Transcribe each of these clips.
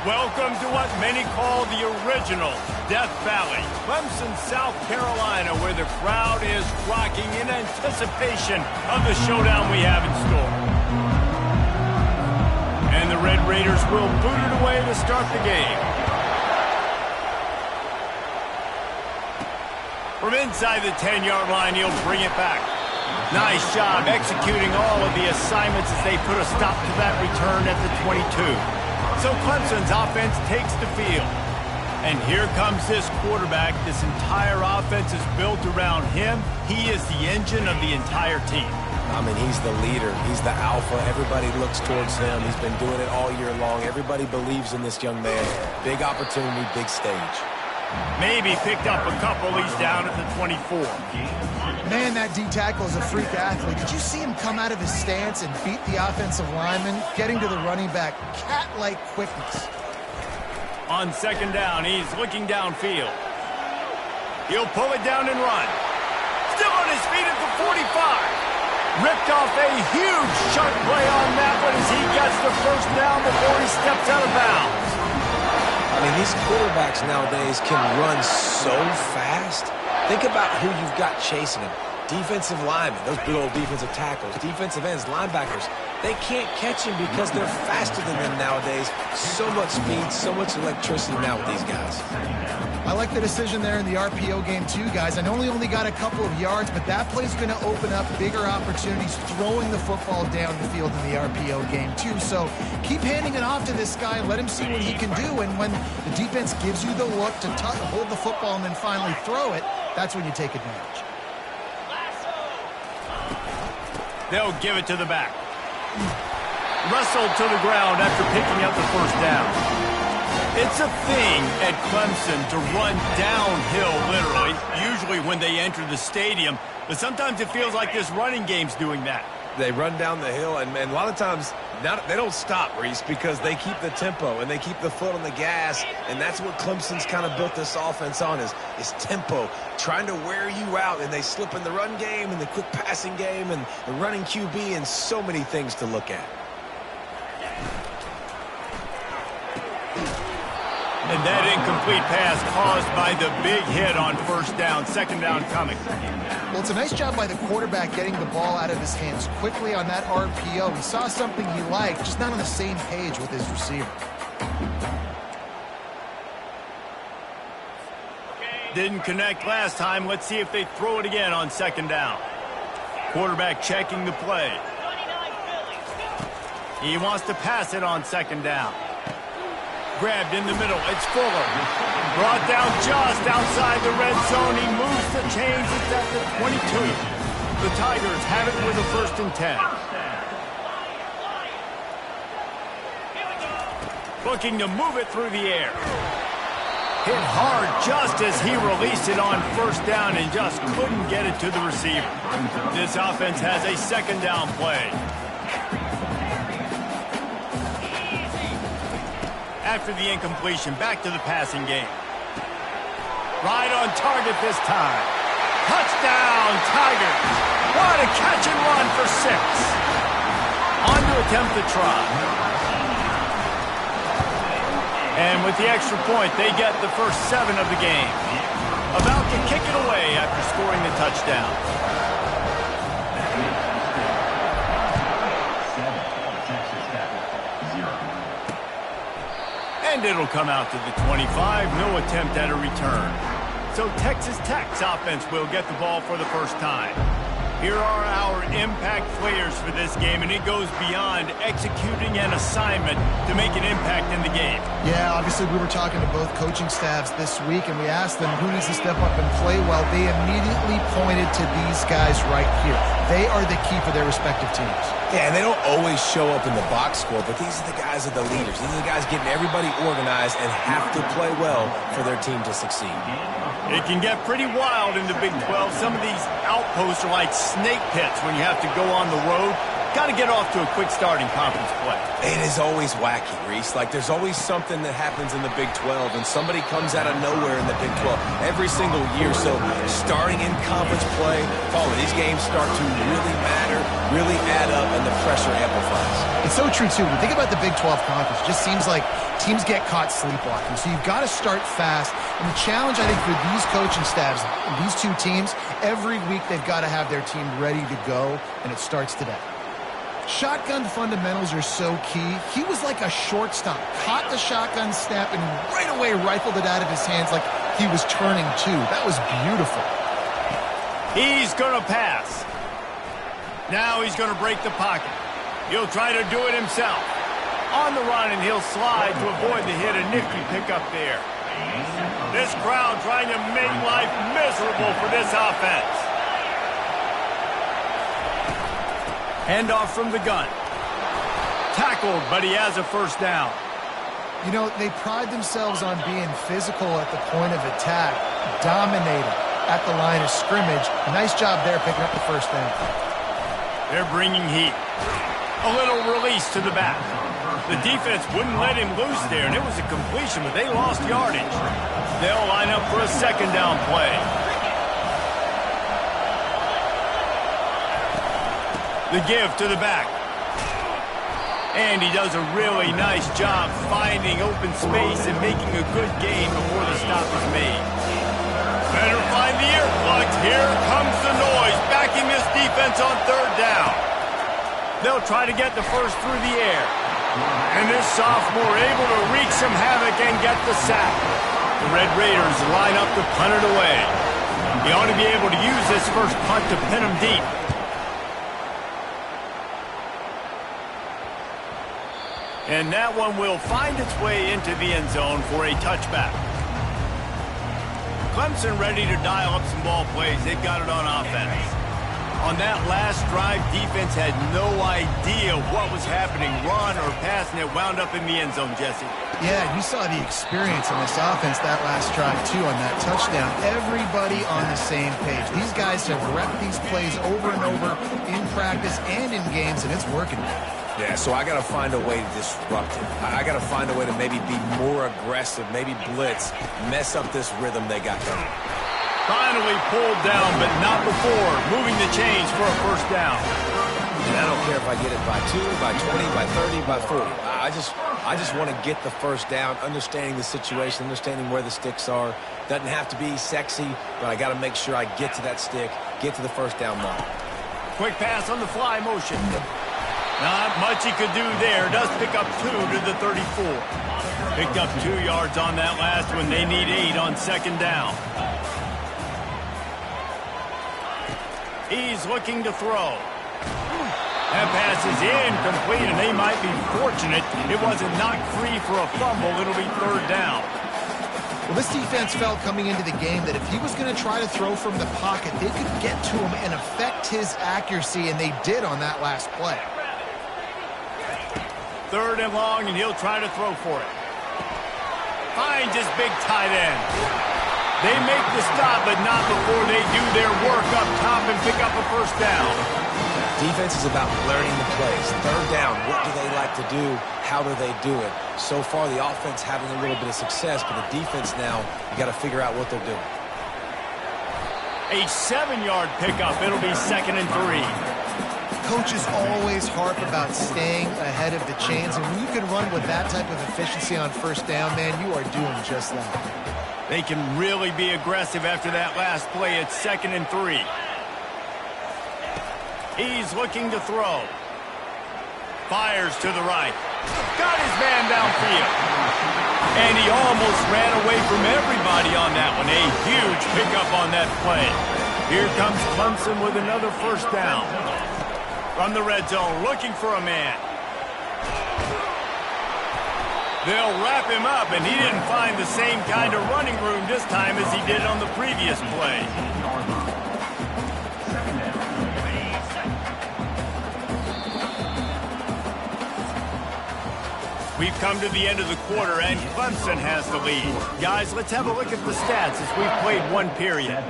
Welcome to what many call the original Death Valley, Clemson, South Carolina, where the crowd is rocking in anticipation of the showdown we have in store. And the Red Raiders will boot it away to start the game. From inside the 10-yard line, he'll bring it back. Nice job executing all of the assignments as they put a stop to that return at the 22. So Clemson's offense takes the field. And here comes this quarterback. This entire offense is built around him. He is the engine of the entire team. I mean, he's the leader. He's the alpha. Everybody looks towards him. He's been doing it all year long. Everybody believes in this young man. Big opportunity, big stage. Maybe picked up a couple. He's down at the 24. Man, that D-tackle is a freak athlete. Did you see him come out of his stance and beat the offensive lineman, getting to the running back? Cat-like quickness. On second down, he's looking downfield. He'll pull it down and run. Still on his feet at the 45. Ripped off a huge sharp play on that one as he gets the first down before he steps out of bounds. I mean, these quarterbacks nowadays can run so fast. Think about who you've got chasing him. Defensive linemen, those big old defensive tackles, defensive ends, linebackers. They can't catch him because they're faster than them nowadays. So much speed, so much electricity now with these guys. I like the decision there in the RPO game too, guys. I know he only got a couple of yards, but that play's going to open up bigger opportunities throwing the football down the field in the RPO game too. So keep handing it off to this guy. Let him see what he can do. And when the defense gives you the look to hold the football and then finally throw it, that's when you take advantage. They'll give it to the back. Wrestled to the ground after picking up the first down. It's a thing at Clemson to run downhill, literally, usually when they enter the stadium. But sometimes it feels like this running game's doing that. They run down the hill, and a lot of times they don't stop, Reese, because they keep the tempo and they keep the foot on the gas, and that's what Clemson's kind of built this offense on is tempo, trying to wear you out, and they slip in the run game and the quick passing game and the running QB and so many things to look at. And that incomplete pass caused by the big hit on first down, second down coming. Well, it's a nice job by the quarterback getting the ball out of his hands quickly on that RPO. He saw something he liked, just not on the same page with his receiver. Didn't connect last time. Let's see if they throw it again on second down. Quarterback checking the play. He wants to pass it on second down. Grabbed in the middle. It's Fuller. Brought down just outside the red zone. He moves the chains. It's at the 22. The Tigers have it with a 1st and 10. Looking to move it through the air. Hit hard just as he released it on first down and just couldn't get it to the receiver. This offense has a second down play. After the incompletion, back to the passing game. Right on target this time. Touchdown, Tigers. What a catch and run for 6. On to attempt the try. And with the extra point, they get the first 7 of the game. About to kick it away after scoring the touchdown. And it'll come out to the 25. No attempt at a return. So Texas Tech's offense will get the ball for the first time. Here are our impact players for this game, and it goes beyond executing an assignment to make an impact in the game. Yeah, obviously we were talking to both coaching staffs this week, and we asked them who needs to step up and play well. They immediately pointed to these guys right here. They are the key for their respective teams. Yeah, and they don't always show up in the box score, but these are the guys that are the leaders. These are the guys getting everybody organized and have to play well for their team to succeed. It can get pretty wild in the Big 12. Some of these outposts are like snake pits when you have to go on the road. got to get off to a quick start in conference play. It is always wacky, Reese. Like, there's always something that happens in the Big 12, and somebody comes out of nowhere in the Big 12 every single year. So starting in conference play, these games start to really matter, really add up, and the pressure amplifies. It's so true, too. When you think about the Big 12 conference, it just seems like teams get caught sleepwalking. So you've got to start fast. And the challenge, I think, for these coaching staffs, these two teams, every week they've got to have their team ready to go, and it starts today. Shotgun fundamentals are so key. He was like a shortstop, caught the shotgun snap, and right away rifled it out of his hands like he was turning two. That was beautiful. He's going to pass. Now he's going to break the pocket. He'll try to do it himself. On the run, and he'll slide to avoid the hit. A nifty pickup there. This crowd trying to make life miserable for this offense. Handoff from the gun. Tackled, but he has a first down. You know, they pride themselves on being physical at the point of attack, dominating at the line of scrimmage. Nice job there picking up the first down. They're bringing heat. A little release to the back. The defense wouldn't let him loose there, and it was a completion, but they lost yardage. They'll line up for a second down play. The give to the back. And he does a really nice job finding open space and making a good gain before the stop is made. Better find the earplugs. Here comes the noise, backing this defense on third down. They'll try to get the first through the air. And this sophomore able to wreak some havoc and get the sack. The Red Raiders line up to punt it away. He ought to be able to use this first punt to pin him deep. And that one will find its way into the end zone for a touchback. Clemson ready to dial up some ball plays. They've got it on offense. On that last drive, defense had no idea what was happening, run or pass, and it wound up in the end zone, Jesse. Yeah, you saw the experience in this offense that last drive, too, on that touchdown. Everybody on the same page. These guys have repped these plays over and over in practice and in games, and it's working. Yeah, so I got to find a way to disrupt it. I got to find a way to maybe be more aggressive, maybe blitz, mess up this rhythm they got going. Finally pulled down, but not before. Moving the chains for a first down. And I don't care if I get it by 2, by 20, by 30, by 40. I just want to get the first down, understanding the situation, understanding where the sticks are. Doesn't have to be sexy, but I got to make sure I get to that stick, get to the first down mark. Quick pass on the fly motion. Not much he could do there. Does pick up 2 to the 34. Picked up 2 yards on that last one. They need 8 on second down. He's looking to throw. That pass is incomplete, and they might be fortunate it wasn't knocked free for a fumble. It'll be third down. Well, this defense felt coming into the game that if he was going to try to throw from the pocket, they could get to him and affect his accuracy, and they did on that last play. Third and long, and he'll try to throw for it. Finds his big tight end. They make the stop, but not before they do their work up top and pick up a first down. Defense is about learning the plays. Third down, what do they like to do? How do they do it? So far, the offense having a little bit of success, but the defense now, you got to figure out what they're doing. A 7-yard pickup. It'll be second and 3. Coaches always harp about staying ahead of the chains, and when you can run with that type of efficiency on first down, man, you are doing just that. They can really be aggressive after that last play. It's second and 3. He's looking to throw. Fires to the right. Got his man downfield. And he almost ran away from everybody on that one. A huge pickup on that play. Here comes Clemson with another first down. From the red zone, looking for a man. They'll wrap him up, and he didn't find the same kind of running room this time as he did on the previous play. We've come to the end of the quarter, and Clemson has the lead. Guys, let's have a look at the stats as we've played one period.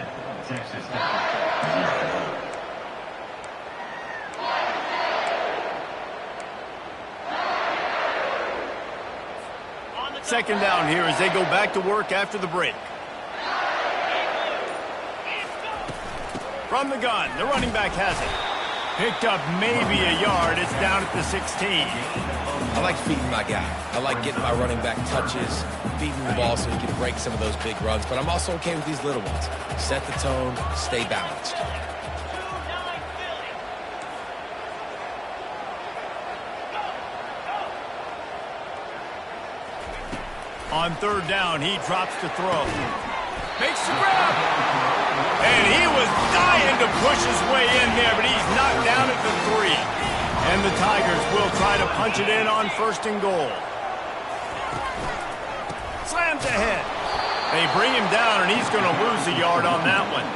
second down here as they go back to work after the break. From the gun, the running back has it. Picked up maybe a yard. It's down at the 16. I like feeding my guy. I like getting my running back touches, feeding the ball so he can break some of those big runs. But I'm also okay with these little ones. Set the tone, stay balanced. On third down, he drops to throw. Makes the grab. And he was dying to push his way in there, but he's knocked down at the 3. And the Tigers will try to punch it in on first and goal. Slams ahead. They bring him down, and he's going to lose a yard on that one.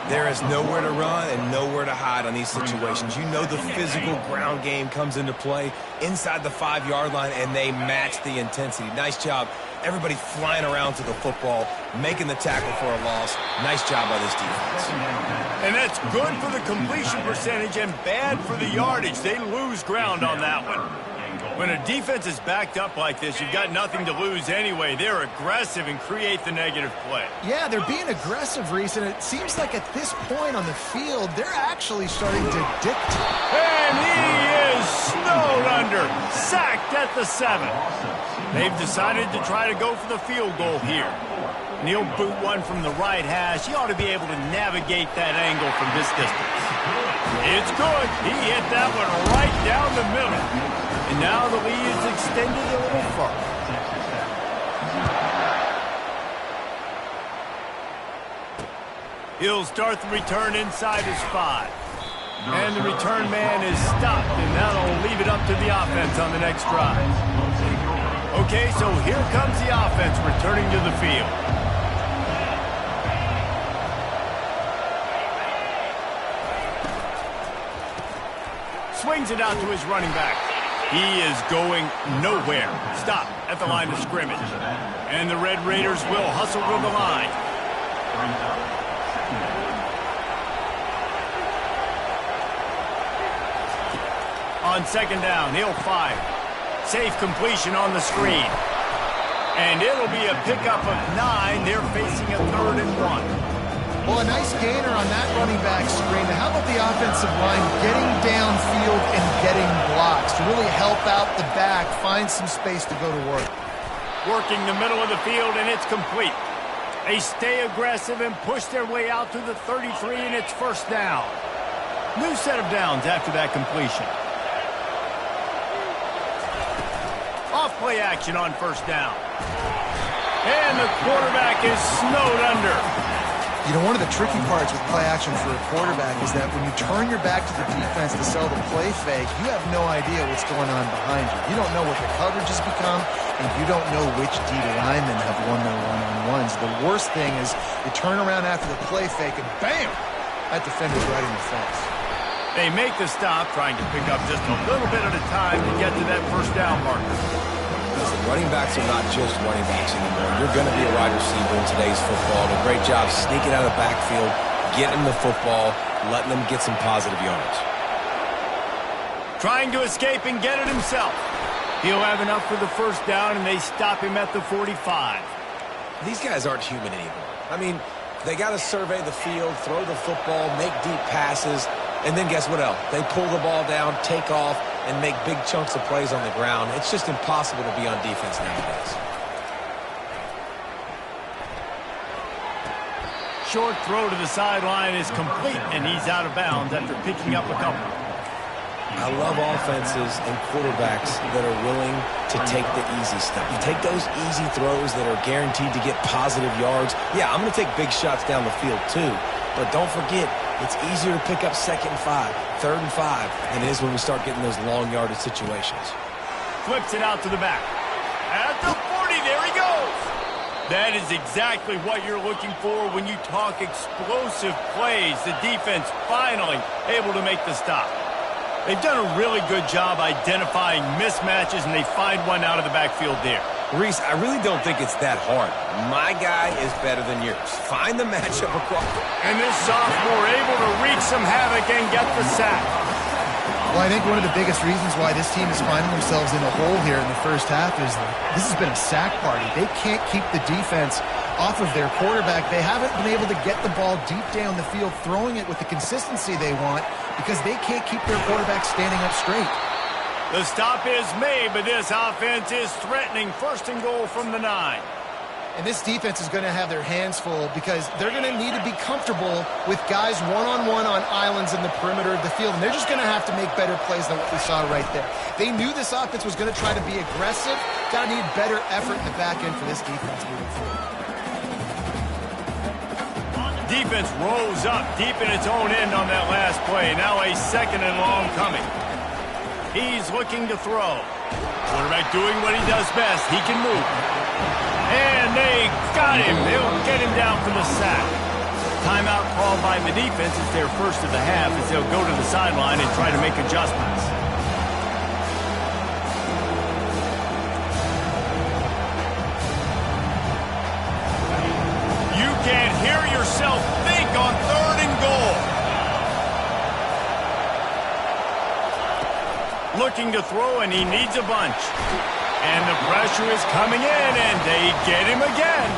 There is nowhere to run and nowhere to hide on these situations. You know the physical ground game comes into play inside the 5-yard line, and they match the intensity. Nice job. Everybody flying around to the football, making the tackle for a loss. Nice job by this defense. And that's good for the completion percentage and bad for the yardage. They lose ground on that one. When a defense is backed up like this, you've got nothing to lose anyway. They're aggressive and create the negative play. Yeah, they're being aggressive, Reese, and it seems like at this point on the field, they're actually starting to dictate. And he is snowed under, sacked at the 7. They've decided to try to go for the field goal here. And he'll boot one from the right hash. He ought to be able to navigate that angle from this distance. It's good. He hit that one right down the middle. And now the lead is extended a little further. He'll start the return inside his 5. And the return man is stopped, and that'll leave it up to the offense on the next drive. Okay, so here comes the offense returning to the field. Swings it out to his running back. He is going nowhere. Stop at the line of scrimmage. And the Red Raiders will hustle to the line. On second down, he'll fire. Safe completion on the screen. And it'll be a pickup of 9. They're facing a 3rd and 1. Well, a nice gainer on that running back screen. How about the offensive line getting downfield and getting blocks to really help out the back, find some space to go to work? Working the middle of the field, and it's complete. They stay aggressive and push their way out to the 33, and it's first down. New set of downs after that completion. Off play action on first down. And the quarterback is snowed under. You know, one of the tricky parts with play action for a quarterback is that when you turn your back to the defense to sell the play fake, you have no idea what's going on behind you. You don't know what the coverage has become, and you don't know which D linemen have won their one-on-ones. The worst thing is you turn around after the play fake, and bam! That defender's right in the face. They make the stop, trying to pick up just a little bit at a time to get to that first down marker. Listen, running backs are not just running backs anymore. You're going to be a wide receiver in today's football. And a great job sneaking out of the backfield, getting the football, letting them get some positive yards. Trying to escape and get it himself. He'll have enough for the first down, and they stop him at the 45. These guys aren't human anymore. I mean, they got to survey the field, throw the football, make deep passes, and then guess what else? They pull the ball down, take off, and make big chunks of plays on the ground. It's just impossible to be on defense nowadays. Short throw to the sideline is complete, and he's out of bounds after picking up a couple. I love offenses and quarterbacks that are willing to take the easy stuff. You take those easy throws that are guaranteed to get positive yards. Yeah, I'm going to take big shots down the field too, but don't forget, it's easier to pick up 2nd and 5, 3rd and 5 than it is when we start getting those long yardage situations. Flips it out to the back. At the 40, there he goes. That is exactly what you're looking for when you talk explosive plays. The defense finally able to make the stop. They've done a really good job identifying mismatches, and they find one out of the backfield there. Reese, I really don't think it's that hard. My guy is better than yours. Find the matchup across. And this sophomore able to wreak some havoc and get the sack. Well, I think one of the biggest reasons why this team is finding themselves in a hole here in the first half is that this has been a sack party. They can't keep the defense off of their quarterback. They haven't been able to get the ball deep down the field, throwing it with the consistency they want because they can't keep their quarterback standing up straight. The stop is made, but this offense is threatening. First and goal from the 9. And this defense is going to have their hands full because they're going to need to be comfortable with guys one-on-one on islands in the perimeter of the field. And they're just going to have to make better plays than what we saw right there. They knew this offense was going to try to be aggressive. Got to need better effort in the back end for this defense moving forward. Defense rolls up deep in its own end on that last play. Now a second and long coming. He's looking to throw. Quarterback doing what he does best. He can move. And they got him. They'll get him down for the sack. Timeout called by the defense. It's their first of the half as they'll go to the sideline and try to make adjustments. You can't hear yourself think on 3rd and goal. Looking to throw, and he needs a bunch. And the pressure is coming in, and they get him again.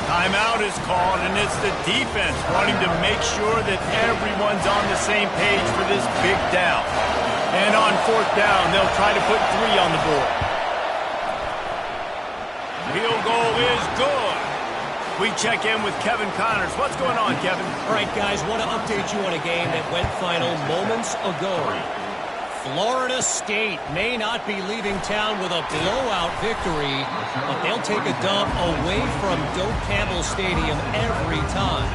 Timeout is called, and it's the defense wanting to make sure that everyone's on the same page for this big down. And on 4th down, they'll try to put 3 on the board. Field goal is good. We check in with Kevin Connors. What's going on, Kevin? All right, guys, want to update you on a game that went final moments ago. Florida State may not be leaving town with a blowout victory, but they'll take a dub away from Doak Campbell Stadium every time.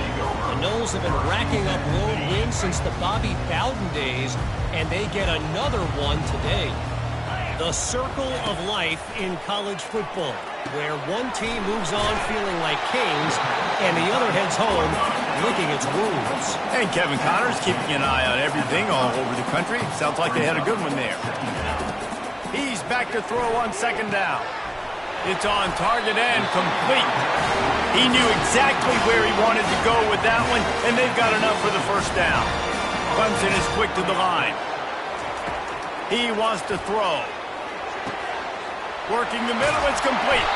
The Noles have been racking up road wins since the Bobby Bowden days, and they get another one today. The circle of life in college football, where one team moves on feeling like kings, and the other heads home licking its wounds. And Kevin Connors keeping an eye on everything all over the country. Sounds like they had a good one there. He's back to throw on 2nd down. It's on target and complete. He knew exactly where he wanted to go with that one, and they've got enough for the 1st down. Clemson is quick to the line. He wants to throw. Working the middle, it's complete.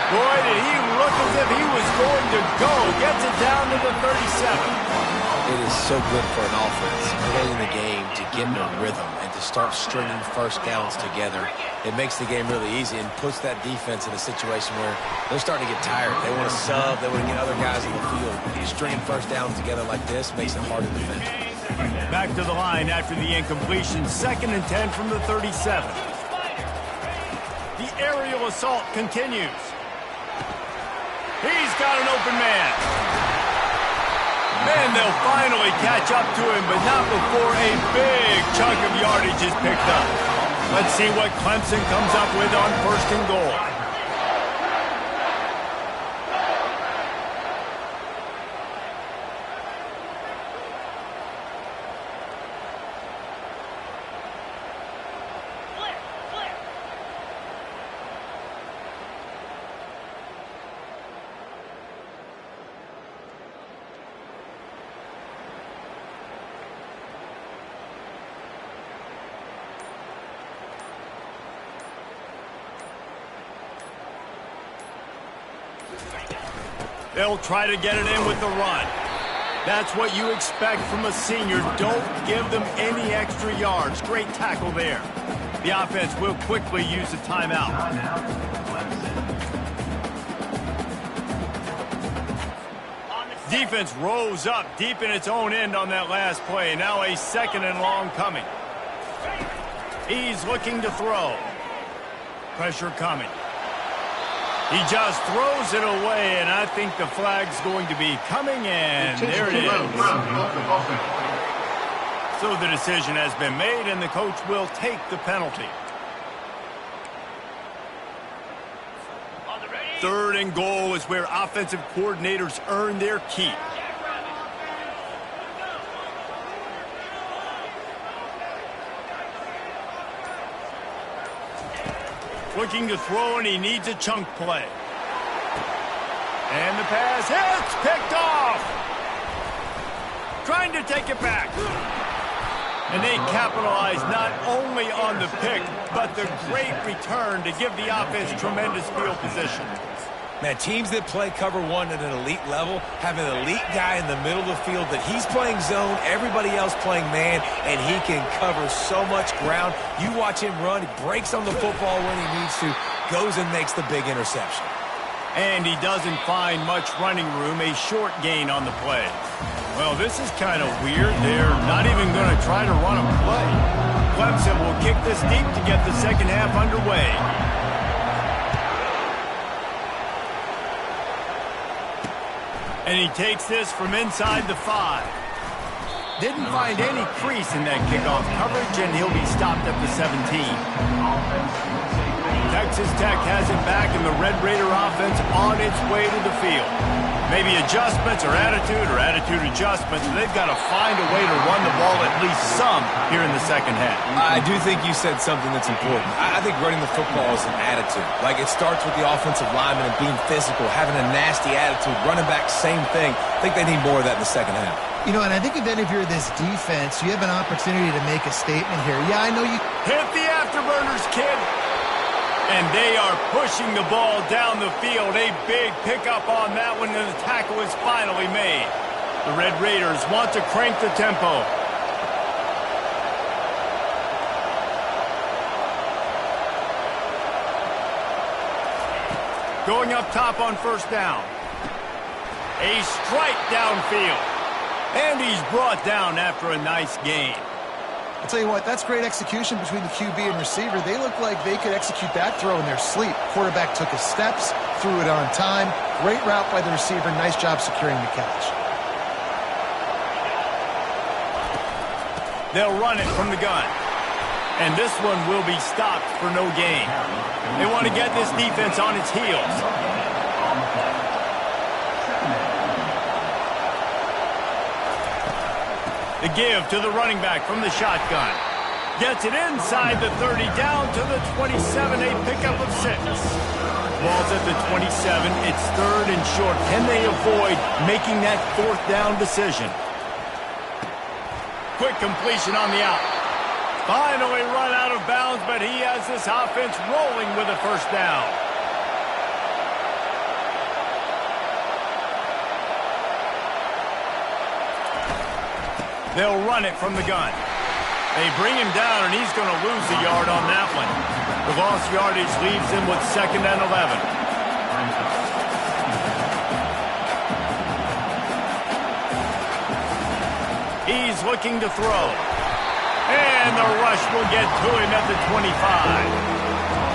Boy, did he look as if he was going to go. Gets it down to the 37. It is so good for an offense early in the game to get in a rhythm and to start stringing 1st downs together. It makes the game really easy and puts that defense in a situation where they're starting to get tired. They want to sub. They want to get other guys on the field. Stringing 1st downs together like this makes it hard to defend. Back to the line after the incompletion. 2nd and 10 from the 37. The aerial assault continues. He's got an open man. Then they'll finally catch up to him, but not before a big chunk of yardage is picked up. Let's see what Clemson comes up with on 1st and goal. They'll try to get it in with the run. That's what you expect from a senior. Don't give them any extra yards. Great tackle there. The offense will quickly use a timeout. Defense rose up deep in its own end on that last play. Now a 2nd and long coming. He's looking to throw. Pressure coming. He just throws it away, and I think the flag's going to be coming, and there it is. So the decision has been made, and the coach will take the penalty. 3rd and goal is where offensive coordinators earn their keep. Looking to throw, and he needs a chunk play. And the pass hits, picked off. Trying to take it back. And they capitalize not only on the pick, but the great return to give the offense tremendous field position. Man, teams that play cover one at an elite level have an elite guy in the middle of the field that he's playing zone, everybody else playing man, and he can cover so much ground. You watch him run, he breaks on the football when he needs to, goes and makes the big interception. And he doesn't find much running room, a short gain on the play. Well, this is kind of weird. They're not even going to try to run a play. Clemson will kick this deep to get the second half underway. And he takes this from inside the 5. Didn't find any crease in that kickoff coverage, and he'll be stopped at the 17. Texas Tech has it back, and the Red Raider offense on its way to the field. Maybe adjustments or attitude adjustments. They've got to find a way to run the ball at least some here in the second half. I do think you said something that's important. I think running the football is an attitude. Like, it starts with the offensive lineman and being physical, having a nasty attitude. Running back, same thing. I think they need more of that in the second half. You know, and I think if any of you are this defense, you have an opportunity to make a statement here. Yeah, I know you... Hit the afterburners, kid! And they are pushing the ball down the field. A big pickup on that one, and the tackle is finally made. The Red Raiders want to crank the tempo. Going up top on first down. A strike downfield. And he's brought down after a nice gain. I'll tell you what, that's great execution between the QB and receiver. They look like they could execute that throw in their sleep. Quarterback took his steps, threw it on time. Great route by the receiver. Nice job securing the catch. They'll run it from the gun. And this one will be stopped for no gain. They want to get this defense on its heels. The give to the running back from the shotgun. Gets it inside the 30, down to the 27, a pickup of 6. Ball's at the 27. It's third and short. Can they avoid making that fourth down decision? Quick completion on the out. Finally run out of bounds, but he has this offense rolling with a first down. They'll run it from the gun. They bring him down, and he's going to lose a yard on that one. The lost yardage leaves him with 2nd and 11. He's looking to throw. And the rush will get to him at the 25.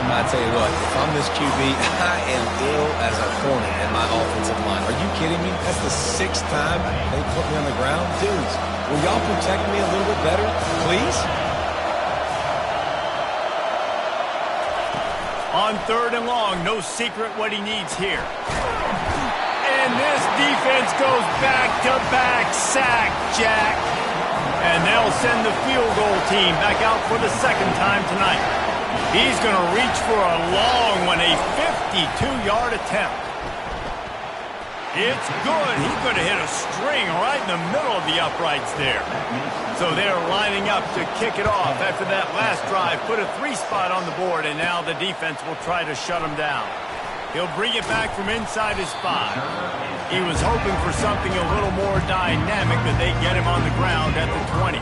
I tell you what, if I'm this QB, I am ill as a hornet in my offensive line. Are you kidding me? That's the 6th time they put me on the ground. Dudes, will y'all protect me a little bit better, please? On 3rd and long, no secret what he needs here. And this defense goes back-to-back sack, Jack. And they'll send the field goal team back out for the 2nd time tonight. He's going to reach for a long one, a 52-yard attempt. It's good. He could have hit a string right in the middle of the uprights there. So they're lining up to kick it off after that last drive. Put a 3-spot on the board, and now the defense will try to shut him down. He'll bring it back from inside his 5. He was hoping for something a little more dynamic, that they get him on the ground at the 20.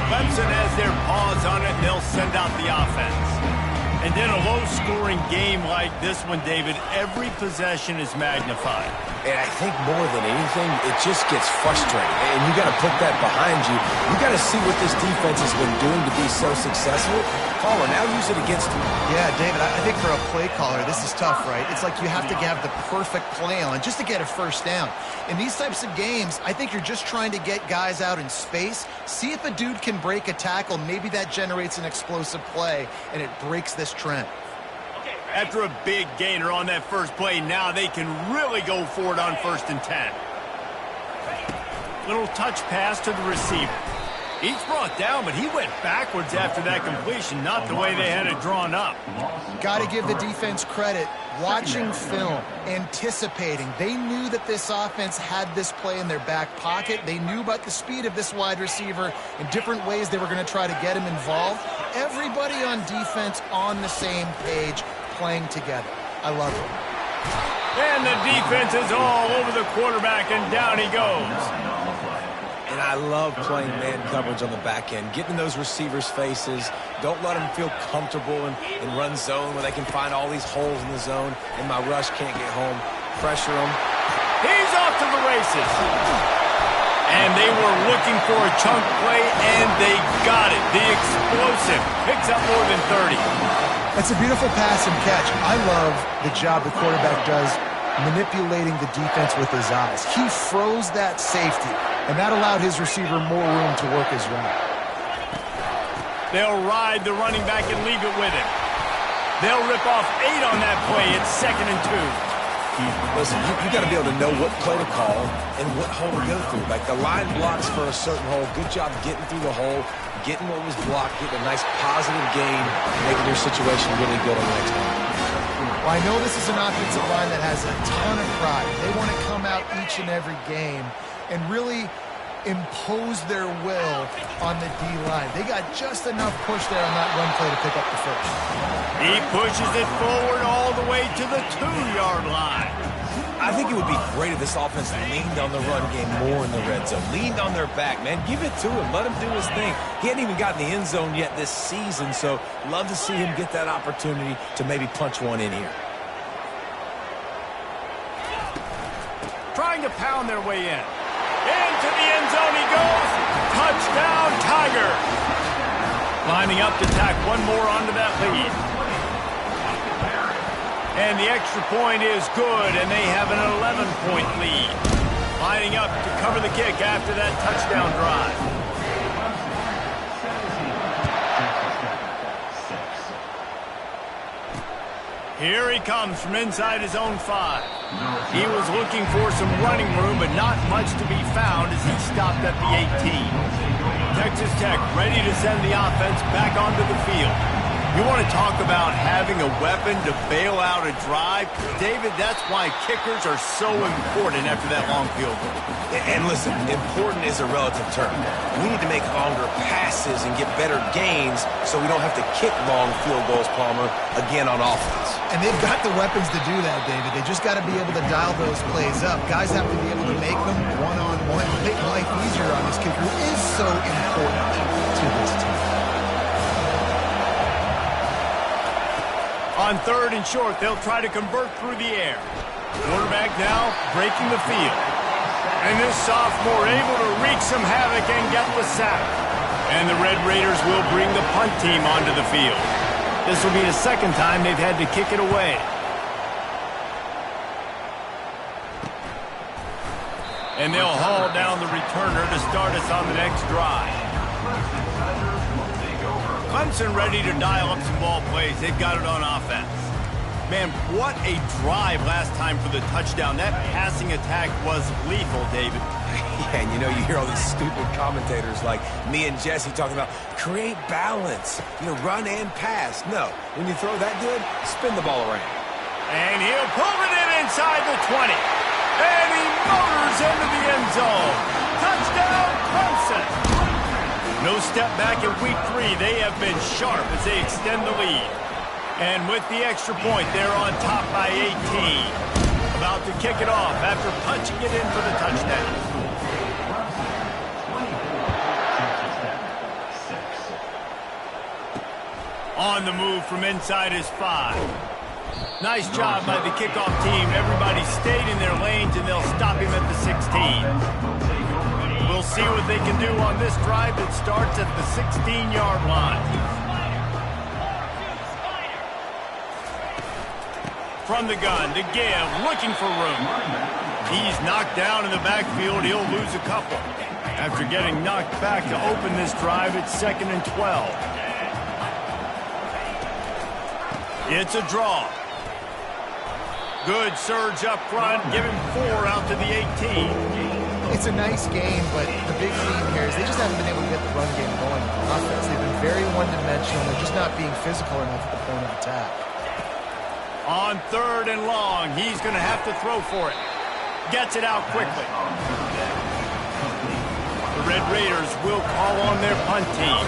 Clemson has their paws on it, and they'll send out the offense. And in a low-scoring game like this one, David, every possession is magnified. And I think more than anything, it just gets frustrating. And you got to put that behind you. You got to see what this defense has been doing to be so successful. Caller, now use it against them. Yeah, David, I think for a play caller, this is tough, right? It's like you have to have the perfect play on just to get a first down. In these types of games, I think you're just trying to get guys out in space, see if a dude can break a tackle. Maybe that generates an explosive play, and it breaks this trend. After a big gainer on that first play, now they can really go for it on 1st and 10. Little touch pass to the receiver. He's brought down, but he went backwards after that completion, not the way they had it drawn up. Got to give the defense credit. Watching film, anticipating. They knew that this offense had this play in their back pocket. They knew about the speed of this wide receiver and different ways they were going to try to get him involved. Everybody on defense on the same page, playing together. I love it. And the defense is all over the quarterback, and down he goes. And I love playing man coverage on the back end, getting in those receivers' faces. Don't let them feel comfortable in run zone where they can find all these holes in the zone, and my rush can't get home. Pressure them. He's off to the races. And they were looking for a chunk play, and they got it. The explosive picks up more than 30. That's a beautiful pass and catch. I love the job the quarterback does manipulating the defense with his eyes. He froze that safety, and that allowed his receiver more room to work his route. They'll ride the running back and leave it with him. They'll rip off 8 on that play. It's 2nd and 2. Listen, you got to be able to know what play to call and what hole to go through. Like the line blocks for a certain hole. Good job getting through the hole, getting what was blocked, getting a nice positive gain, making your situation really good on the next one. Well, I know this is an offensive line that has a ton of pride. They want to come out each and every game and really impose their will on the D-line. They got just enough push there on that run play to pick up the first. He pushes it forward all the way to the 2-yard line. I think it would be great if this offense leaned on the run game more in the red zone. Leaned on their back, man. Give it to him. Let him do his thing. He hadn't even gotten the end zone yet this season, so love to see him get that opportunity to maybe punch one in here. Trying to pound their way in. Into the end zone he goes. Touchdown, Tiger. Lining up to tack one more onto that lead. And the extra point is good, and they have an 11-point lead. Lining up to cover the kick after that touchdown drive. Here he comes from inside his own 5. He was looking for some running room, but not much to be found as he stopped at the 18. Texas Tech ready to send the offense back onto the field. You want to talk about having a weapon to bail out a drive? David, that's why kickers are so important after that long field goal. And listen, important is a relative term. We need to make longer passes and get better gains so we don't have to kick long field goals, Palmer, again on offense. And they've got the weapons to do that, David. They just got to be able to dial those plays up. Guys have to be able to make them one-on-one. Make life easier on this kicker is so important to this team. On 3rd and short, they'll try to convert through the air. Quarterback now breaking the field. And this sophomore able to wreak some havoc and get the sack. And the Red Raiders will bring the punt team onto the field. This will be the 2nd time they've had to kick it away. And they'll haul down the returner to start us on the next drive. Clemson ready to dial up some ball plays. They've got it on offense. Man, what a drive last time for the touchdown. That passing attack was lethal, David. Yeah, and you know, you hear all these stupid commentators like me and Jesse talking about create balance, run and pass. No, when you throw that good, spin the ball around. And he'll pull it in inside the 20. And he motors into the end zone. Touchdown, Clemson. No step back in week 3. They have been sharp as they extend the lead. And with the extra point, they're on top by 18. About to kick it off after punching it in for the touchdown. On the move from inside his 5. Nice job by the kickoff team. Everybody stayed in their lanes, and they'll stop him at the 16. We'll see what they can do on this drive that starts at the 16-yard line. From the gun to give, looking for room. He's knocked down in the backfield. He'll lose a couple. After getting knocked back to open this drive, it's 2nd and 12. It's a draw. Good surge up front. Give him 4 out to the 18. It's a nice game, but the big theme here is they just haven't been able to get the run game going on offense. They've been very one-dimensional. They're just not being physical enough at the point of attack. On 3rd and long, he's going to have to throw for it. Gets it out quickly. The Red Raiders will call on their punt team.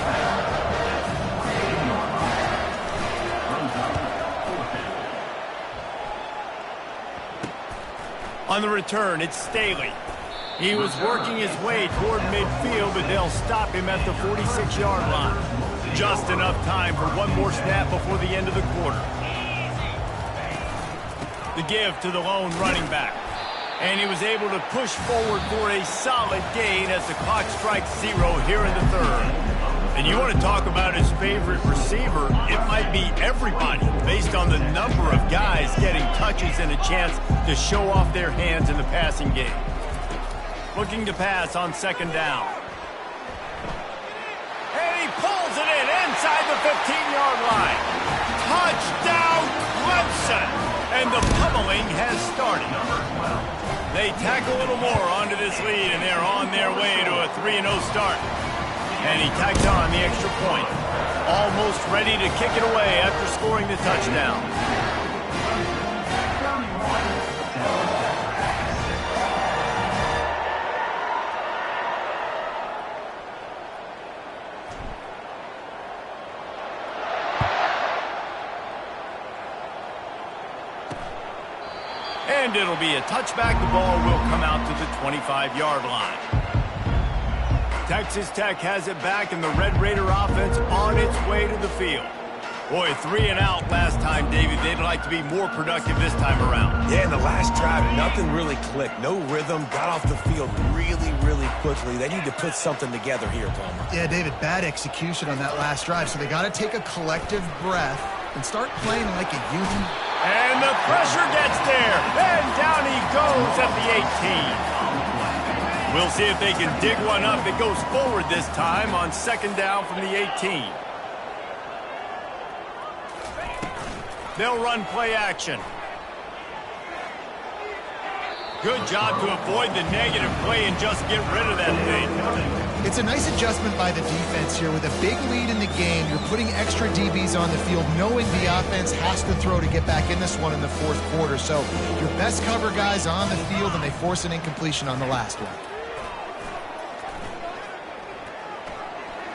On the return, it's Staley. He was working his way toward midfield, but they'll stop him at the 46-yard line. Just enough time for one more snap before the end of the quarter. The give to the lone running back. And he was able to push forward for a solid gain as the clock strikes 0 here in the 3rd. And you want to talk about his favorite receiver, it might be everybody based on the number of guys getting touches and a chance to show off their hands in the passing game. Looking to pass on 2nd down. And he pulls it in inside the 15-yard line. Touchdown, Clemson! And the pummeling has started. They tack a little more onto this lead, and they're on their way to a 3-0 start. And he tacks on the extra point. Almost ready to kick it away after scoring the touchdown. And it'll be a touchback. The ball will come out to the 25-yard line. Texas Tech has it back, and the Red Raider offense on its way to the field. Boy, 3 and out last time, David. They'd like to be more productive this time around. Yeah, in the last drive, nothing really clicked. No rhythm, got off the field really, really quickly. They need to put something together here, Palmer. Yeah, David, bad execution on that last drive, so they got to take a collective breath and start playing like a unit. And the pressure gets there, and down he goes at the 18. We'll see if they can dig one up. It goes forward this time on 2nd down from the 18. They'll run play action. Good job to avoid the negative play and just get rid of that thing. It's a nice adjustment by the defense here. With a big lead in the game, you're putting extra DBs on the field, knowing the offense has to throw to get back in this one in the 4th quarter. So your best cover guys on the field, and they force an incompletion on the last one.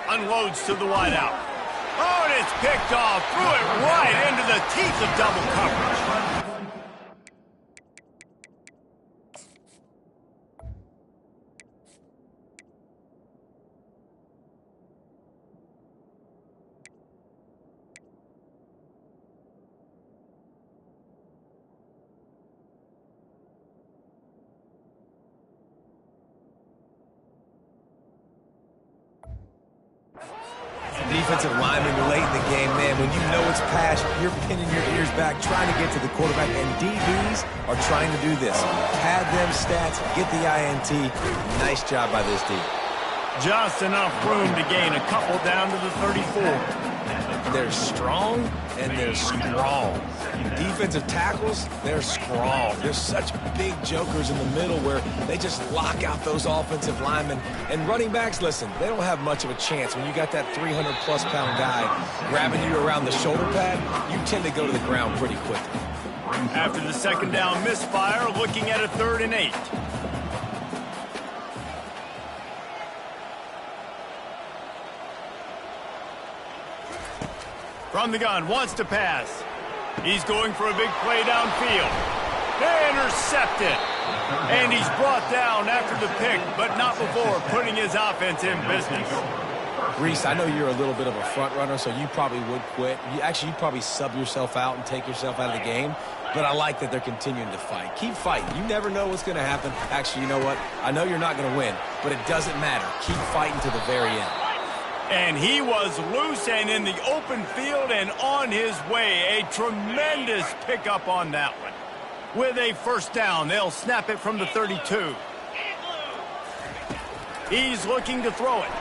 Unloads to the wideout. Oh, and it's picked off. Threw it right into the teeth of double coverage. Defensive lineman late in the game, man, when you know it's pass, you're pinning your ears back, trying to get to the quarterback, and DBs are trying to do this. Pad them stats, get the INT. Nice job by this team. Just enough room to gain a couple down to the 34. They're strong, and they're strong. Defensive tackles, they're strong. There's such big jokers in the middle where they just lock out those offensive linemen. And running backs, listen, they don't have much of a chance. When you got that 300-plus pound guy grabbing you around the shoulder pad, you tend to go to the ground pretty quickly. After the 2nd down misfire, looking at a 3rd and 8. From the gun, wants to pass. He's going for a big play downfield. Intercepted. And he's brought down after the pick, but not before putting his offense in business. Reese, I know you're a little bit of a front runner, so you probably would quit. You'd probably sub yourself out and take yourself out of the game. But I like that they're continuing to fight. Keep fighting. You never know what's going to happen. Actually, you know what? I know you're not going to win, but it doesn't matter. Keep fighting to the very end. And he was loose and in the open field and on his way. A tremendous pickup on that one. With a 1st down, they'll snap it from the 32. He's looking to throw it.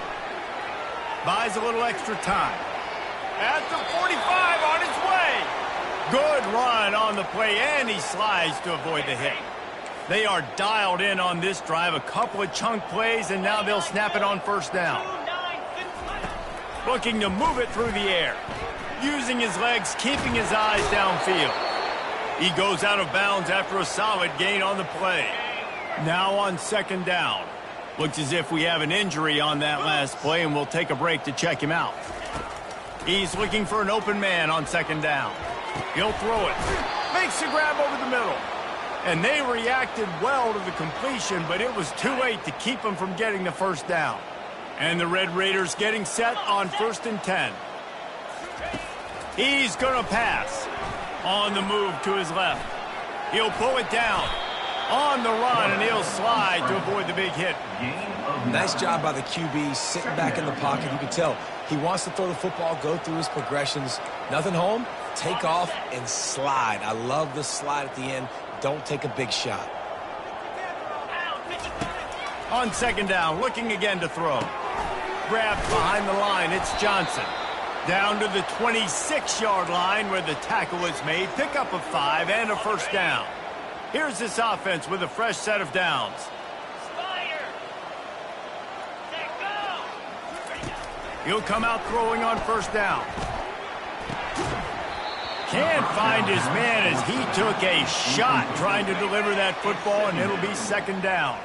Buys a little extra time. At the 45, on his way. Good run on the play, and he slides to avoid the hit. They are dialed in on this drive. A couple of chunk plays, and now they'll snap it on first down. Looking to move it through the air. Using his legs, keeping his eyes downfield. He goes out of bounds after a solid gain on the play. Now on second down. Looks as if we have an injury on that last play, and we'll take a break to check him out. He's looking for an open man on second down. He'll throw it. Makes the grab over the middle. And they reacted well to the completion, but it was too late to keep them from getting the first down. And the Red Raiders getting set on 1st and 10. He's going to pass. On the move to his left. He'll pull it down. On the run, and he'll slide to avoid the big hit. Nice job by the QB, sitting back in the pocket. You can tell he wants to throw the football, go through his progressions. Nothing home, take off, and slide. I love the slide at the end. Don't take a big shot. On second down, looking again to throw. Grabbed behind the line, it's Johnson. Down to the 26-yard line where the tackle is made. Pick up a 5 and a first down. Here's this offense with a fresh set of downs. He'll come out throwing on first down. Can't find his man as he took a shot trying to deliver that football, and it'll be second down.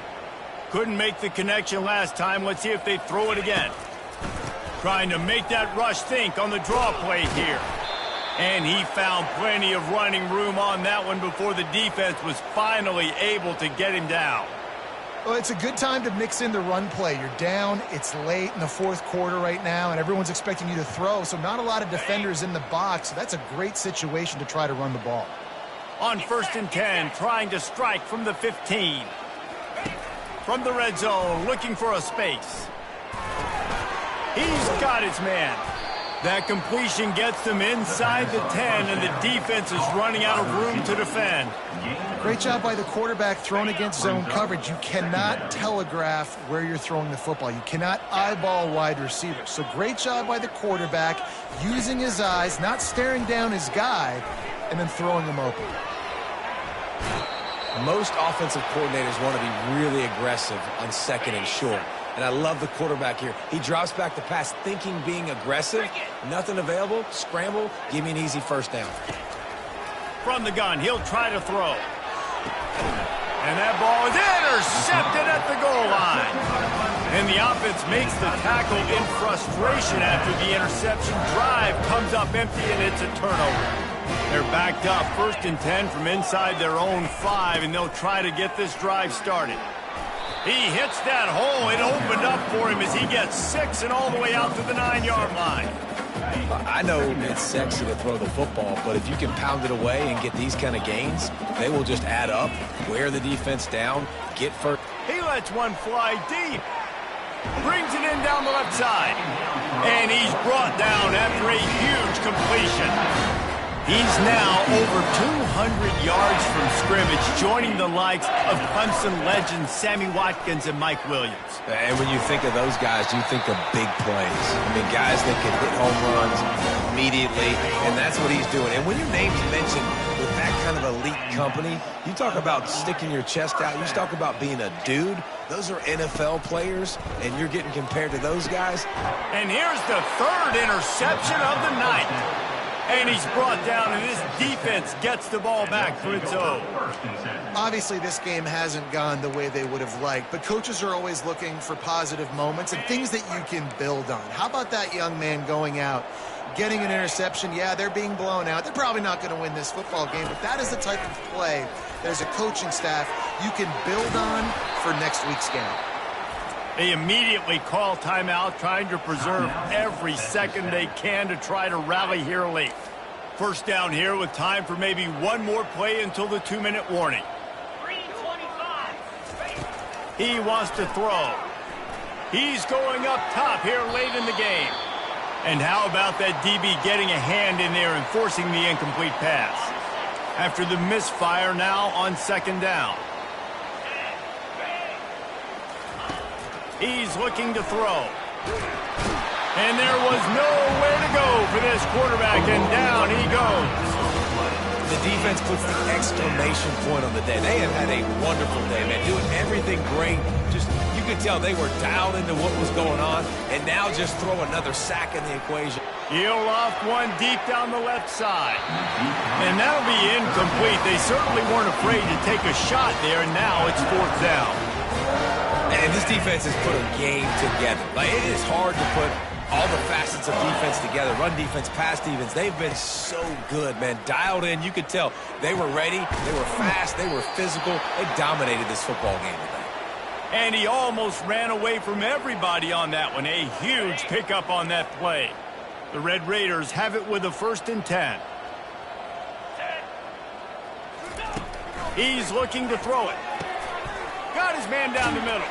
Couldn't make the connection last time. Let's see if they throw it again. Trying to make that rush think on the draw play here. And he found plenty of running room on that one before the defense was finally able to get him down. Well, it's a good time to mix in the run play. You're down, it's late in the fourth quarter right now, and everyone's expecting you to throw, so not a lot of defenders in the box. So that's a great situation to try to run the ball. On 1st and 10, trying to strike from the 15. From the red zone, looking for a space. He's got his man. That completion gets them inside the 10, and the defense is running out of room to defend. Great job by the quarterback throwing against zone coverage. You cannot telegraph where you're throwing the football. You cannot eyeball wide receivers. So great job by the quarterback using his eyes, not staring down his guy, and then throwing him open. Most offensive coordinators want to be really aggressive on second and short. And I love the quarterback here. He drops back the pass thinking being aggressive. Nothing available. Scramble. Give me an easy first down. From the gun, he'll try to throw. And that ball is intercepted at the goal line. And the offense makes the tackle in frustration after the interception. Drive comes up empty, and it's a turnover. They're backed up 1st and 10 from inside their own 5, and they'll try to get this drive started. He hits that hole. It opened up for him as he gets 6 and all the way out to the 9-yard line. I know it's sexy to throw the football, but if you can pound it away and get these kind of gains, they will just add up, wear the defense down, get first. He lets one fly deep. Brings it in down the left side. And he's brought down after a huge completion. He's now over 200 yards from scrimmage, joining the likes of Clemson legends Sammy Watkins and Mike Williams. And when you think of those guys, you think of big plays. I mean, guys that can hit home runs immediately, and that's what he's doing. And when your name's mentioned with that kind of elite company, you talk about sticking your chest out, you talk about being a dude. Those are NFL players, and you're getting compared to those guys. And here's the 3rd interception of the night. And he's brought down, and this defense gets the ball back for its own. Obviously, this game hasn't gone the way they would have liked, but coaches are always looking for positive moments and things that you can build on. How about that young man going out, getting an interception? Yeah, they're being blown out. They're probably not going to win this football game, but that is the type of play that as a coaching staff you can build on for next week's game. They immediately call timeout, trying to preserve every second they can to try to rally here late. First down here with time for maybe one more play until the 2-minute warning. He wants to throw. He's going up top here late in the game. And how about that DB getting a hand in there and forcing the incomplete pass? After the misfire, now on second down. He's looking to throw. And there was nowhere to go for this quarterback, and down he goes. the defense puts the exclamation point on the day. They have had a wonderful day, man, doing everything great. Just, you could tell they were dialed into what was going on, and now just throw another sack in the equation. He'll loft one deep down the left side. And that'll be incomplete. They certainly weren't afraid to take a shot there, and now it's 4th down. And this defense has put a game together. Like, it is hard to put all the facets of defense together. Run defense, pass defense. They've been so good, man. Dialed in. You could tell they were ready. They were fast. They were physical. They dominated this football game today. And he almost ran away from everybody on that one. A huge pickup on that play. The Red Raiders have it with a 1st and 10. He's looking to throw it. Got his man down the middle.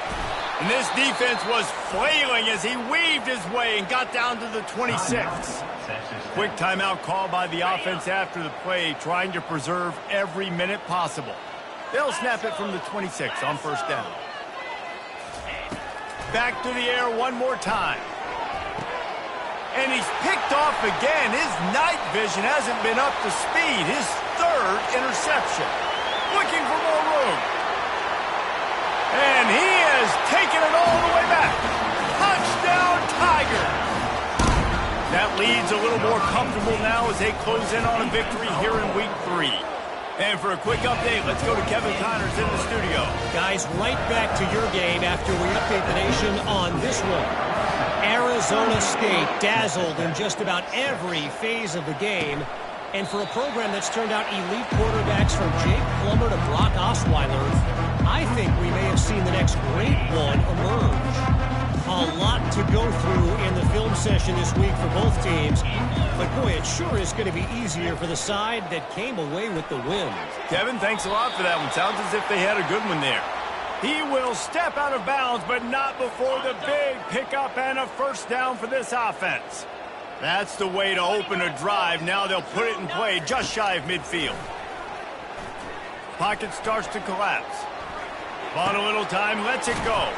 And this defense was flailing as he weaved his way and got down to the 26. Quick timeout call by the offense after the play, trying to preserve every minute possible. They'll snap it from the 26 on 1st down. Back to the air one more time. And he's picked off again. His night vision hasn't been up to speed. His 3rd interception. Looking for more room. And he has taken it all the way back. Touchdown, Tiger. That lead's a little more comfortable now as they close in on a victory here in Week 3. And for a quick update, let's go to Kevin Connors in the studio. Guys, right back to your game after we update the nation on this one. Arizona State dazzled in just about every phase of the game. And for a program that's turned out elite quarterbacks from Jake Plummer to Brock Osweiler, I think we may have seen the next great one emerge. A lot to go through in the film session this week for both teams. But boy, it sure is going to be easier for the side that came away with the win. Kevin, thanks a lot for that one. Sounds as if they had a good one there. He will step out of bounds, but not before the big pickup and a 1st down for this offense. That's the way to open a drive. Now they'll put it in play just shy of midfield. Pocket starts to collapse. On a little time, lets it go.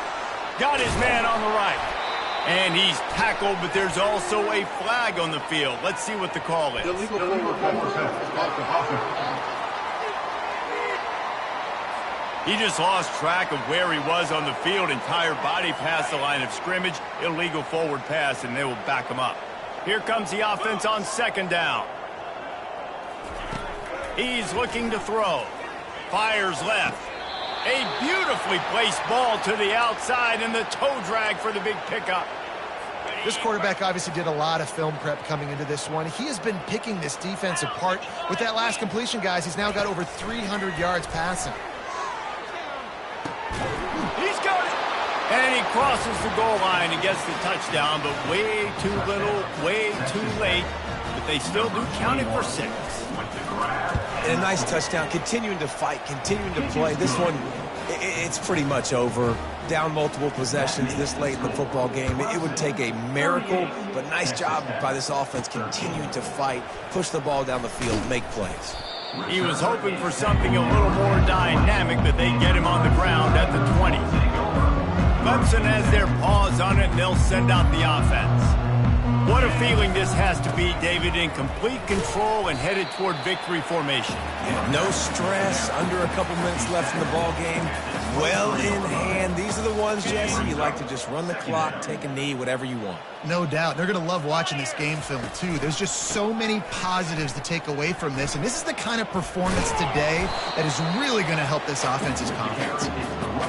Got his man on the right. And he's tackled, but there's also a flag on the field. Let's see what the call is. He just lost track of where he was on the field. Entire body past the line of scrimmage. Illegal forward pass, and they will back him up. Here comes the offense on 2nd down. He's looking to throw. Fires left. A beautifully placed ball to the outside, and the toe drag for the big pickup. This quarterback obviously did a lot of film prep coming into this one. He has been picking this defense apart. With that last completion, guys, he's now got over 300 yards passing. He's got it. And he crosses the goal line and gets the touchdown, but way too little, way too late. But they still do count it for 6. And a nice touchdown, continuing to fight, continuing to play. This one, it's pretty much over. Down multiple possessions this late in the football game. It would take a miracle, but nice job by this offense continuing to fight, push the ball down the field, make plays. He was hoping for something a little more dynamic, but they get him on the ground at the 20. Clemson has their paws on it, and they'll send out the offense. What a feeling this has to be, David, in complete control and headed toward victory formation. Yeah, no stress, under a couple minutes left in the ball game. Well in hand. These are the ones, Jesse, you like to just run the clock, take a knee, whatever you want. No doubt. They're going to love watching this game film, too. There's just so many positives to take away from this, and this is the kind of performance today that is really going to help this offense's confidence.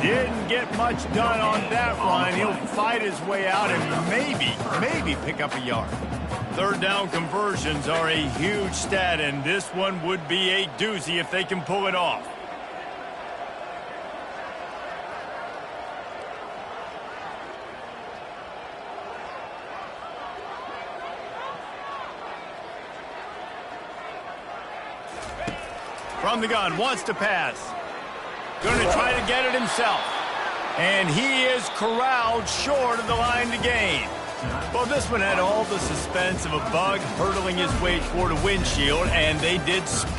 Didn't get much done on that run. He'll fight his way out and maybe pick up a yard. 3rd down conversions are a huge stat, and this one would be a doozy if they can pull it off. From the gun, wants to pass. Going to try to get it himself. And he is corralled short of the line to gain. Well, this one had all the suspense of a bug hurtling his way toward a windshield, and they did split.